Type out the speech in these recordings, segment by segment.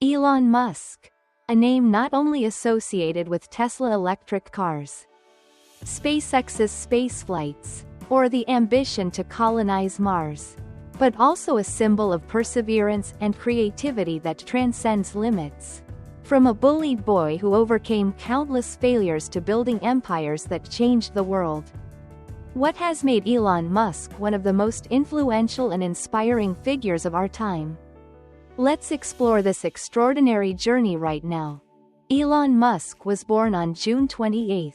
Elon Musk. A name not only associated with Tesla electric cars, SpaceX's space flights, or the ambition to colonize Mars, but also a symbol of perseverance and creativity that transcends limits. From a bullied boy who overcame countless failures to building empires that changed the world. What has made Elon Musk one of the most influential and inspiring figures of our time? Let's explore this extraordinary journey right now. Elon Musk was born on June 28,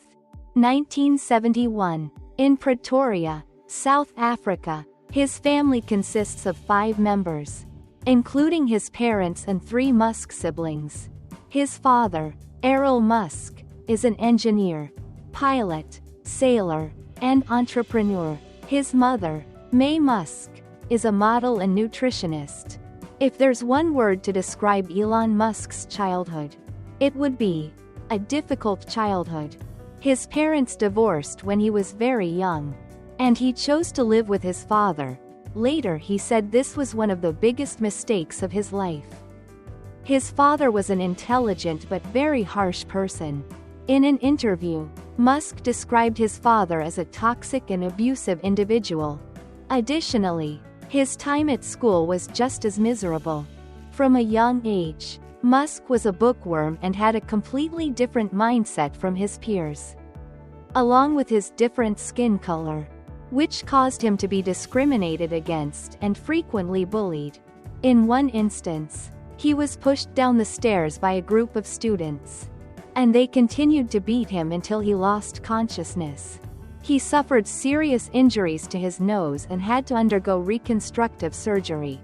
1971, in Pretoria, South Africa. His family consists of 5 members, including his parents and 3 Musk siblings. His father, Elon Musk, is an engineer, pilot, sailor, and entrepreneur. His mother, May Musk, is a model and nutritionist. If there's one word to describe Elon Musk's childhood, it would be a difficult childhood. His parents divorced when he was very young, and he chose to live with his father. Later he said this was one of the biggest mistakes of his life. His father was an intelligent but very harsh person. In an interview, Musk described his father as a toxic and abusive individual. Additionally, his time at school was just as miserable. From a young age, Musk was a bookworm and had a completely different mindset from his peers, along with his different skin color, which caused him to be discriminated against and frequently bullied. In one instance, he was pushed down the stairs by a group of students, and they continued to beat him until he lost consciousness. He suffered serious injuries to his nose and had to undergo reconstructive surgery.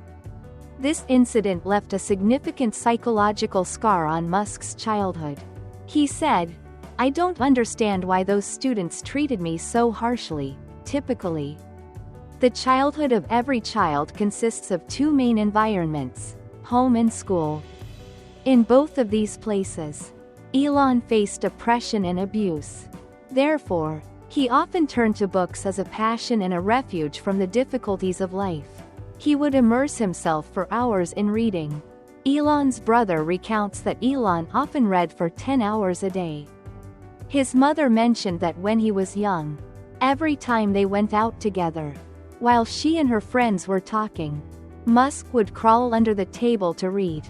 This incident left a significant psychological scar on Musk's childhood. He said, "I don't understand why those students treated me so harshly." Typically, the childhood of every child consists of 2 main environments, home and school. In both of these places, Elon faced oppression and abuse. Therefore, he often turned to books as a passion and a refuge from the difficulties of life. He would immerse himself for hours in reading. Elon's brother recounts that Elon often read for 10 hours a day. His mother mentioned that when he was young, every time they went out together, while she and her friends were talking, Musk would crawl under the table to read.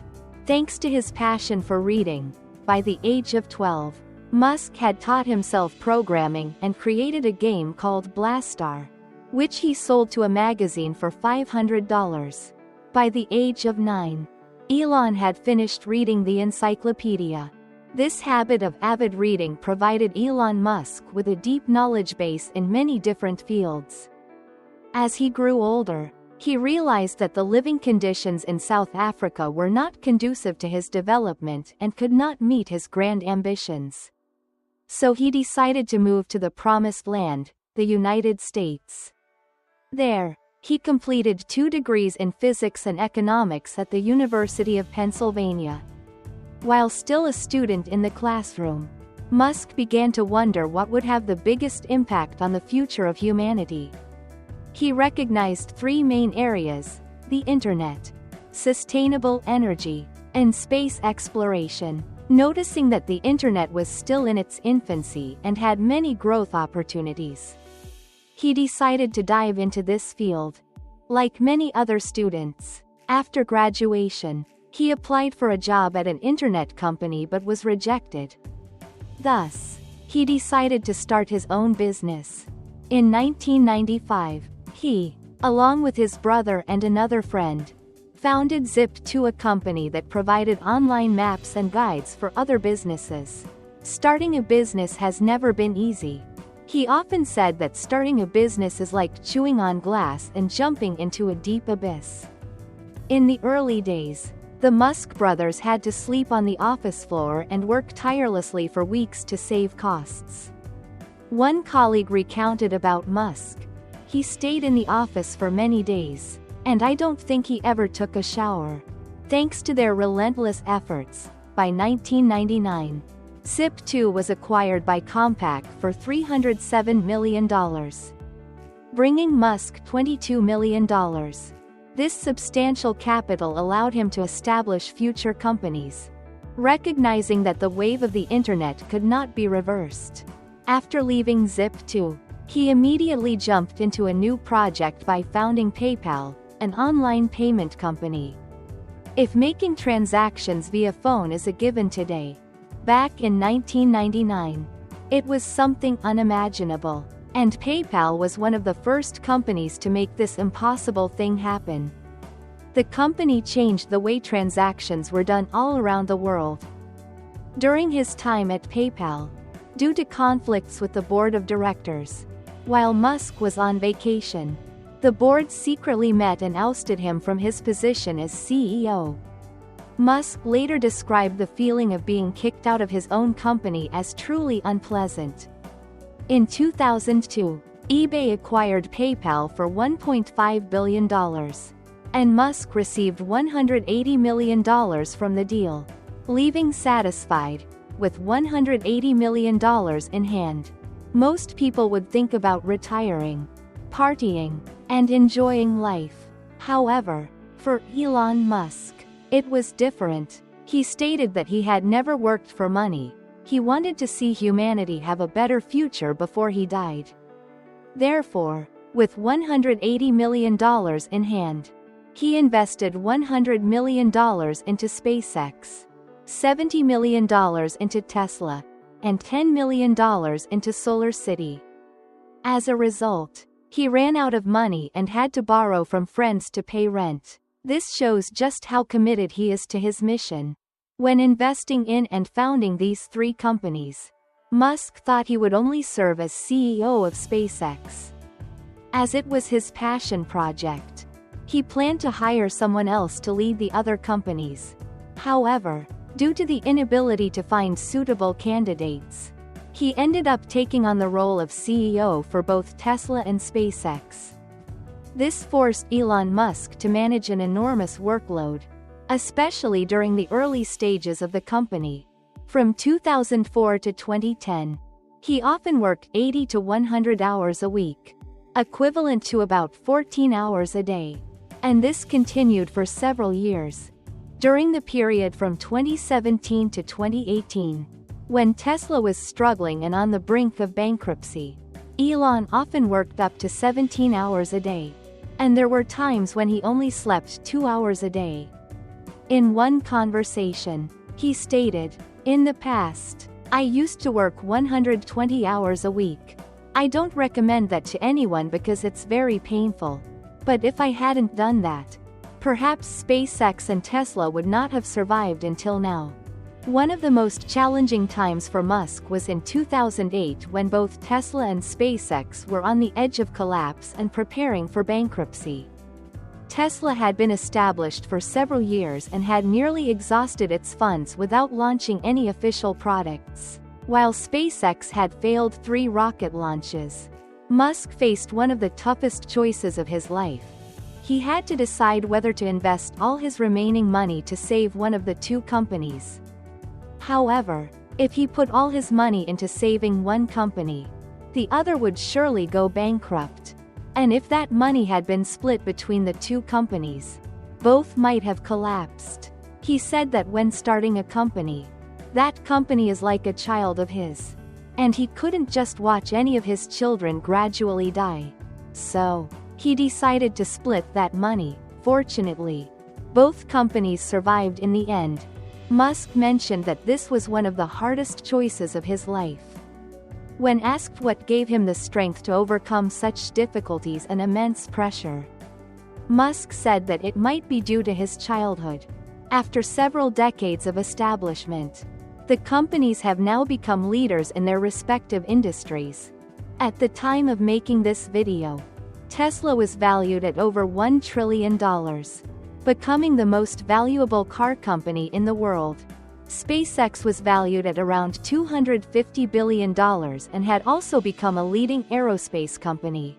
Thanks to his passion for reading, by the age of 12, Musk had taught himself programming and created a game called Blastar, which he sold to a magazine for $500. By the age of 9, Elon had finished reading the encyclopedia. This habit of avid reading provided Elon Musk with a deep knowledge base in many different fields. As he grew older, he realized that the living conditions in South Africa were not conducive to his development and could not meet his grand ambitions. So he decided to move to the Promised Land, the United States. There, he completed 2 degrees in physics and economics at the University of Pennsylvania. While still a student in the classroom, Musk began to wonder what would have the biggest impact on the future of humanity. He recognized 3 main areas: the internet, sustainable energy, and space exploration. Noticing that the internet was still in its infancy and had many growth opportunities, he decided to dive into this field. Like many other students, after graduation, he applied for a job at an internet company but was rejected. Thus, he decided to start his own business. In 1995, he, along with his brother and another friend, founded Zip2, a company that provided online maps and guides for other businesses. Starting a business has never been easy. He often said that starting a business is like chewing on glass and jumping into a deep abyss. In the early days, the Musk brothers had to sleep on the office floor and work tirelessly for weeks to save costs. One colleague recounted about Musk, "He stayed in the office for many days, and I don't think he ever took a shower." Thanks to their relentless efforts, by 1999, Zip2 was acquired by Compaq for $307 million, bringing Musk $22 million. This substantial capital allowed him to establish future companies, recognizing that the wave of the internet could not be reversed. After leaving Zip2, he immediately jumped into a new project by founding PayPal, an online payment company. If making transactions via phone is a given today, back in 1999, it was something unimaginable, and PayPal was one of the first companies to make this impossible thing happen. The company changed the way transactions were done all around the world. During his time at PayPal, due to conflicts with the board of directors, while Musk was on vacation, the board secretly met and ousted him from his position as CEO. Musk later described the feeling of being kicked out of his own company as truly unpleasant. In 2002, eBay acquired PayPal for $1.5 billion, and Musk received $180 million from the deal, leaving satisfied, with $180 million in hand. Most people would think about retiring, partying, and enjoying life. However, for Elon Musk, it was different. He stated that he had never worked for money. He wanted to see humanity have a better future before he died. Therefore, with $180 million in hand, he invested $100 million into SpaceX, $70 million into Tesla, and $10 million into Solar City. As a result, he ran out of money and had to borrow from friends to pay rent. This shows just how committed he is to his mission. When investing in and founding these three companies, Musk thought he would only serve as CEO of SpaceX, as it was his passion project. He planned to hire someone else to lead the other companies. However, due to the inability to find suitable candidates, he ended up taking on the role of CEO for both Tesla and SpaceX. This forced Elon Musk to manage an enormous workload, especially during the early stages of the company. From 2004 to 2010, he often worked 80 to 100 hours a week, equivalent to about 14 hours a day. And this continued for several years. During the period from 2017 to 2018, when Tesla was struggling and on the brink of bankruptcy, Elon often worked up to 17 hours a day, and there were times when he only slept 2 hours a day. In one conversation, he stated, "In the past, I used to work 120 hours a week. I don't recommend that to anyone because it's very painful. But if I hadn't done that, perhaps SpaceX and Tesla would not have survived until now." One of the most challenging times for Musk was in 2008 when both Tesla and SpaceX were on the edge of collapse and preparing for bankruptcy. Tesla had been established for several years and had nearly exhausted its funds without launching any official products, while SpaceX had failed 3 rocket launches. Musk faced one of the toughest choices of his life. He had to decide whether to invest all his remaining money to save one of the 2 companies. However, if he put all his money into saving one company, the other would surely go bankrupt. And if that money had been split between the 2 companies, both might have collapsed. He said that when starting a company, that company is like a child of his, and he couldn't just watch any of his children gradually die. So, he decided to split that money. Fortunately, both companies survived in the end. Musk mentioned that this was one of the hardest choices of his life. When asked what gave him the strength to overcome such difficulties and immense pressure, Musk said that it might be due to his childhood. After several decades of establishment, the companies have now become leaders in their respective industries. At the time of making this video, Tesla was valued at over $1 trillion, becoming the most valuable car company in the world. SpaceX was valued at around $250 billion and had also become a leading aerospace company,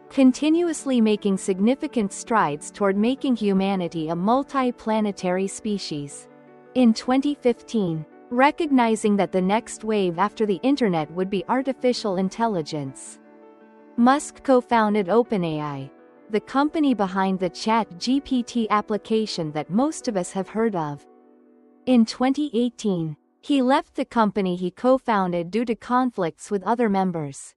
continuously making significant strides toward making humanity a multi-planetary species. In 2015, recognizing that the next wave after the internet would be artificial intelligence, Musk co-founded OpenAI, the company behind the ChatGPT application that most of us have heard of. In 2018, he left the company he co-founded due to conflicts with other members.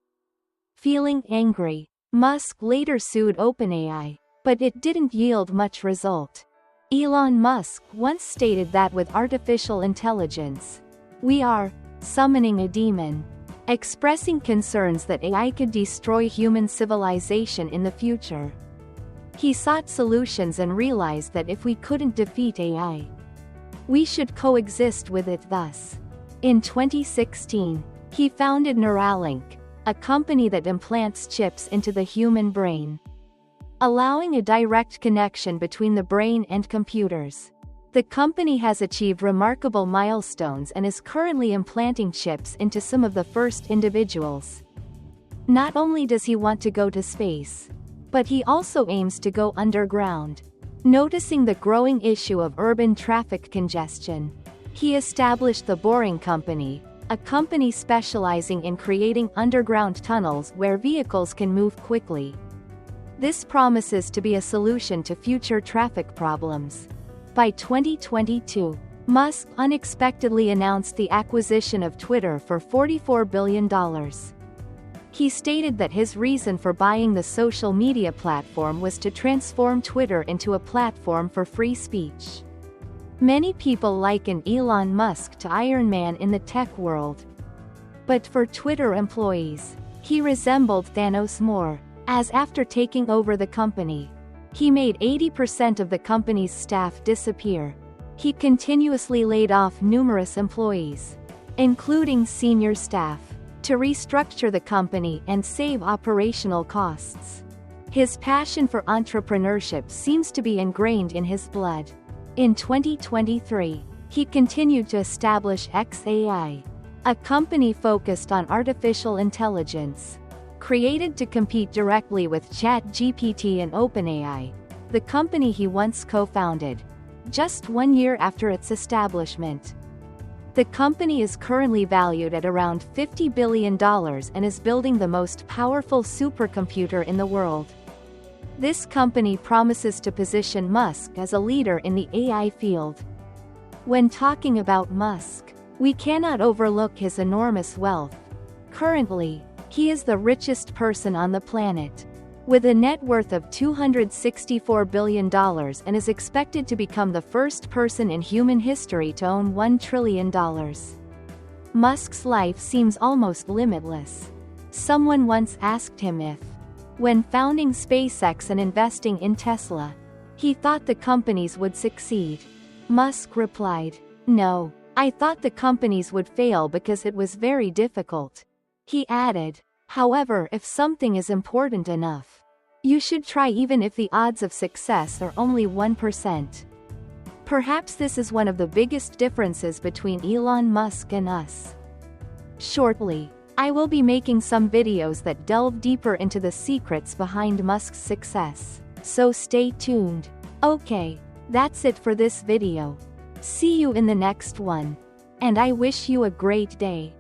Feeling angry, Musk later sued OpenAI, but it didn't yield much result. Elon Musk once stated that with artificial intelligence, we are summoning a demon, expressing concerns that AI could destroy human civilization in the future. He sought solutions and realized that if we couldn't defeat AI, we should coexist with it. Thus, in 2016, he founded Neuralink, a company that implants chips into the human brain, allowing a direct connection between the brain and computers. The company has achieved remarkable milestones and is currently implanting chips into some of the first individuals. Not only does he want to go to space, but he also aims to go underground. Noticing the growing issue of urban traffic congestion, he established the Boring Company, a company specializing in creating underground tunnels where vehicles can move quickly. This promises to be a solution to future traffic problems. By 2022, Musk unexpectedly announced the acquisition of Twitter for $44 billion. He stated that his reason for buying the social media platform was to transform Twitter into a platform for free speech. Many people liken Elon Musk to Iron Man in the tech world. But for Twitter employees, he resembled Thanos more, as after taking over the company, he made 80% of the company's staff disappear. He continuously laid off numerous employees, including senior staff, to restructure the company and save operational costs. His passion for entrepreneurship seems to be ingrained in his blood. In 2023, he continued to establish xAI, a company focused on artificial intelligence. Created to compete directly with ChatGPT and OpenAI, the company he once co-founded, just 1 year after its establishment. The company is currently valued at around $50 billion and is building the most powerful supercomputer in the world. This company promises to position Musk as a leader in the AI field. When talking about Musk, we cannot overlook his enormous wealth. Currently, he is the richest person on the planet, with a net worth of $264 billion and is expected to become the first person in human history to own $1 trillion. Musk's life seems almost limitless. Someone once asked him if, when founding SpaceX and investing in Tesla, he thought the companies would succeed. Musk replied, "No, I thought the companies would fail because it was very difficult." He added, "However, if something is important enough, you should try even if the odds of success are only 1%. Perhaps this is one of the biggest differences between Elon Musk and us. Shortly, I will be making some videos that delve deeper into the secrets behind Musk's success, so stay tuned. Okay, that's it for this video. See you in the next one. And I wish you a great day.